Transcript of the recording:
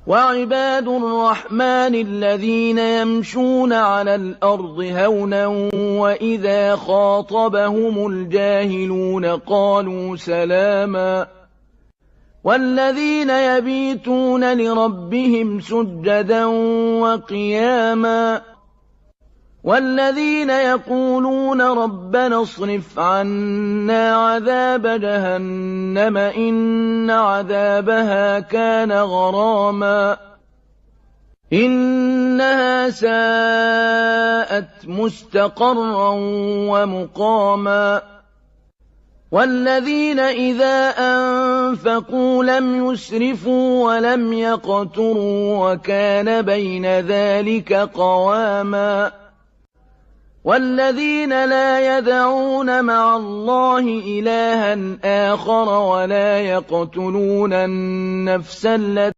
وعباد الرحمن الذين يمشون على الأرض هونا وإذا خاطبهم الجاهلون قالوا سلاما والذين يبيتون لربهم سجدا وقياما والذين يقولون ربنا اصرف عنا عذاب جهنم إن عذابها كان غراما إنها ساءت مستقرا ومقاما والذين إذا أنفقوا لم يسرفوا ولم يقتروا وكان بين ذلك قواما والذين لا يدعون مع الله إلها آخر ولا يقتلون النفس التي